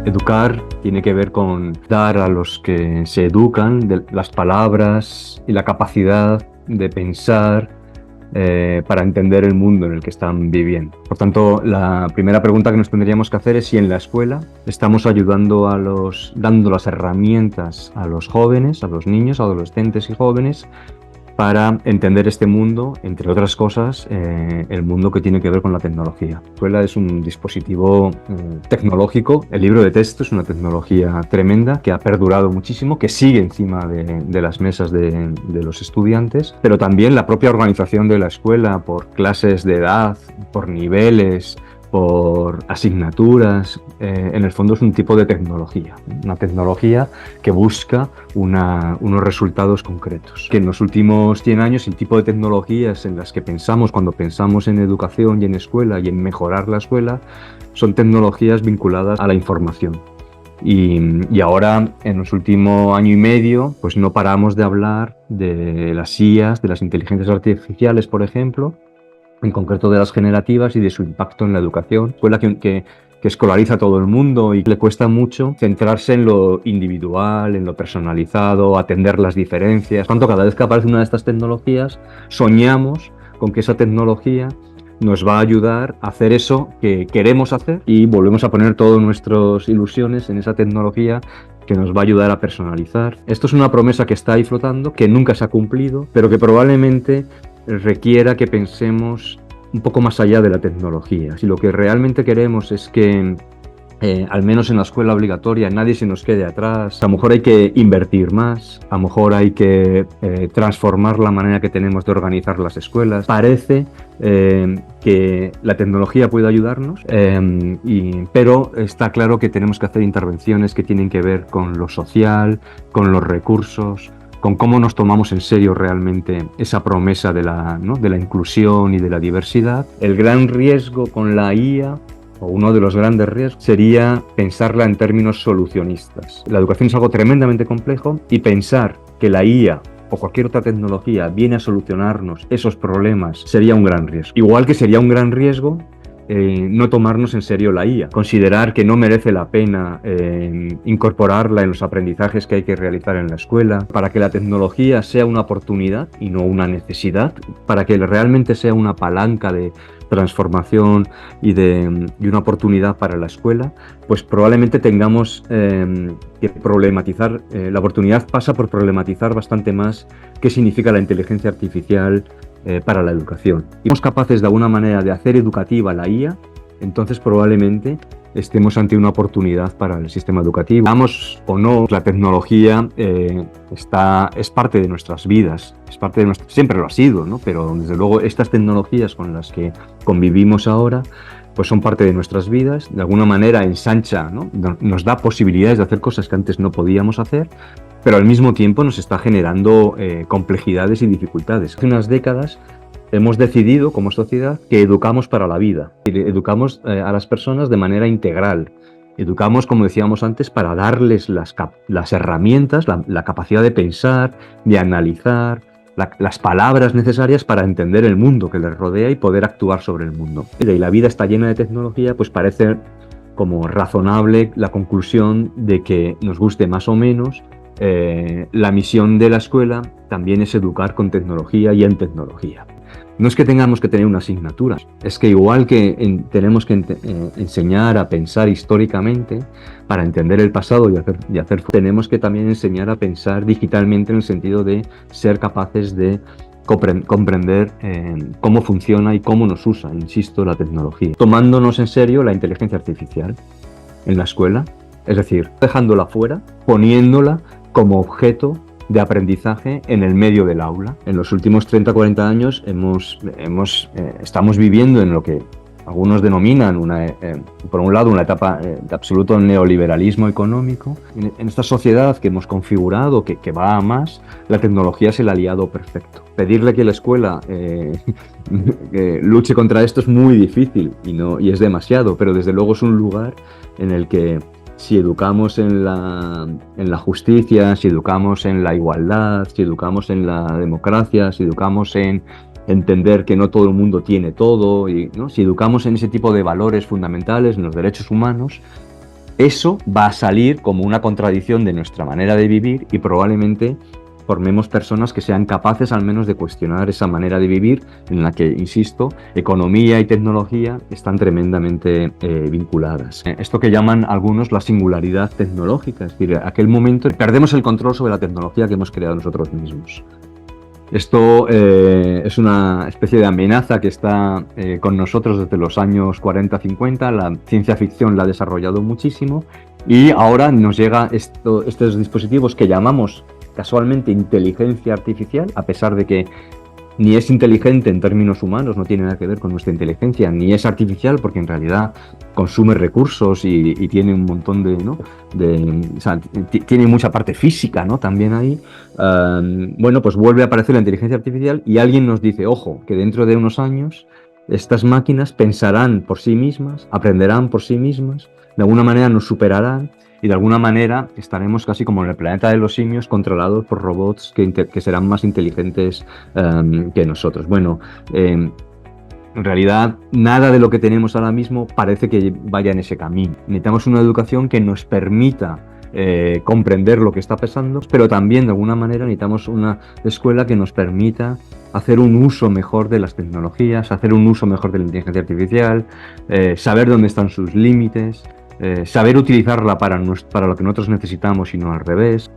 Educar tiene que ver con dar a los que se educan las palabras y la capacidad de pensar para entender el mundo en el que están viviendo. Por tanto, la primera pregunta que nos tendríamos que hacer es si en la escuela estamos ayudando dando las herramientas a los jóvenes, a los niños, adolescentes y jóvenes, para entender este mundo, entre otras cosas, el mundo que tiene que ver con la tecnología. La escuela es un dispositivo tecnológico, el libro de texto es una tecnología tremenda que ha perdurado muchísimo, que sigue encima de las mesas de los estudiantes, pero también la propia organización de la escuela por clases de edad, por niveles, por asignaturas, en el fondo es un tipo de tecnología, una tecnología que busca unos resultados concretos. Que en los últimos 100 años el tipo de tecnologías en las que pensamos cuando pensamos en educación y en escuela y en mejorar la escuela son tecnologías vinculadas a la información. Y ahora, en los últimos año y medio, pues no paramos de hablar de las IAs, de las inteligencias artificiales, por ejemplo, en concreto de las generativas y de su impacto en la educación. Escuela que escolariza a todo el mundo y le cuesta mucho centrarse en lo individual, en lo personalizado, atender las diferencias. Por tanto, cada vez que aparece una de estas tecnologías, soñamos con que esa tecnología nos va a ayudar a hacer eso que queremos hacer y volvemos a poner todas nuestras ilusiones en esa tecnología que nos va a ayudar a personalizar. Esto es una promesa que está ahí flotando, que nunca se ha cumplido, pero que probablemente requiera que pensemos un poco más allá de la tecnología. Si lo que realmente queremos es que, al menos en la escuela obligatoria, nadie se nos quede atrás, a lo mejor hay que invertir más, a lo mejor hay que transformar la manera que tenemos de organizar las escuelas. Parece que la tecnología puede ayudarnos, pero está claro que tenemos que hacer intervenciones que tienen que ver con lo social, con los recursos, con cómo nos tomamos en serio realmente esa promesa de la inclusión y de la diversidad. El gran riesgo con la IA, o uno de los grandes riesgos, sería pensarla en términos solucionistas. La educación es algo tremendamente complejo y pensar que la IA o cualquier otra tecnología viene a solucionarnos esos problemas sería un gran riesgo. Igual que sería un gran riesgo no tomarnos en serio la IA, considerar que no merece la pena incorporarla en los aprendizajes que hay que realizar en la escuela, para que la tecnología sea una oportunidad y no una necesidad, para que realmente sea una palanca de transformación y una oportunidad para la escuela, pues probablemente tengamos que problematizar. La oportunidad pasa por problematizar bastante más qué significa la inteligencia artificial para la educación. Si somos capaces de alguna manera de hacer educativa la IA, entonces probablemente estemos ante una oportunidad para el sistema educativo. Vamos o no, la tecnología es parte de nuestras vidas, siempre lo ha sido, ¿no? Pero desde luego estas tecnologías con las que convivimos ahora pues son parte de nuestras vidas, de alguna manera ensancha, ¿no? Nos da posibilidades de hacer cosas que antes no podíamos hacer, pero al mismo tiempo nos está generando complejidades y dificultades. Hace unas décadas hemos decidido como sociedad que educamos para la vida, educamos a las personas de manera integral, educamos, como decíamos antes, para darles las herramientas, la capacidad de pensar, de analizar, las palabras necesarias para entender el mundo que les rodea y poder actuar sobre el mundo. Y la vida está llena de tecnología, pues parece como razonable la conclusión de que, nos guste más o menos, la misión de la escuela también es educar con tecnología y en tecnología. No es que tengamos que tener una asignatura, es que igual que tenemos que enseñar a pensar históricamente para entender el pasado y hacer, tenemos que también enseñar a pensar digitalmente en el sentido de ser capaces de comprender cómo funciona y cómo nos usa, insisto, la tecnología. Tomándonos en serio la inteligencia artificial en la escuela, es decir, dejándola fuera, poniéndola como objeto de aprendizaje en el medio del aula. En los últimos 30 o 40 años estamos viviendo en lo que algunos denominan por un lado una etapa de absoluto neoliberalismo económico. En esta sociedad que hemos configurado, que va a más, la tecnología es el aliado perfecto. Pedirle que la escuela luche contra esto es muy difícil y es demasiado, pero desde luego es un lugar en el que, si educamos en la justicia, si educamos en la igualdad, si educamos en la democracia, si educamos en entender que no todo el mundo tiene todo, ¿no? Si educamos en ese tipo de valores fundamentales, en los derechos humanos, eso va a salir como una contradicción de nuestra manera de vivir y probablemente formemos personas que sean capaces al menos de cuestionar esa manera de vivir en la que, insisto, economía y tecnología están tremendamente vinculadas. Esto que llaman algunos la singularidad tecnológica, es decir, aquel momento en que perdemos el control sobre la tecnología que hemos creado nosotros mismos. Esto es una especie de amenaza que está con nosotros desde los años 40-50, la ciencia ficción la ha desarrollado muchísimo y ahora nos llega estos dispositivos que llamamos casualmente inteligencia artificial, a pesar de que ni es inteligente en términos humanos, no tiene nada que ver con nuestra inteligencia, ni es artificial porque en realidad consume recursos y tiene un montón de, ¿no? O sea, tiene mucha parte física, ¿no? También ahí. Bueno, pues vuelve a aparecer la inteligencia artificial y alguien nos dice, ojo, que dentro de unos años estas máquinas pensarán por sí mismas, aprenderán por sí mismas, de alguna manera nos superarán y de alguna manera estaremos casi como en el planeta de los simios controlados por robots que serán más inteligentes que nosotros. Bueno, en realidad nada de lo que tenemos ahora mismo parece que vaya en ese camino. Necesitamos una educación que nos permita comprender lo que está pasando, pero también de alguna manera necesitamos una escuela que nos permita hacer un uso mejor de las tecnologías, hacer un uso mejor de la inteligencia artificial, saber dónde están sus límites, saber utilizarla para lo que nosotros necesitamos y no al revés.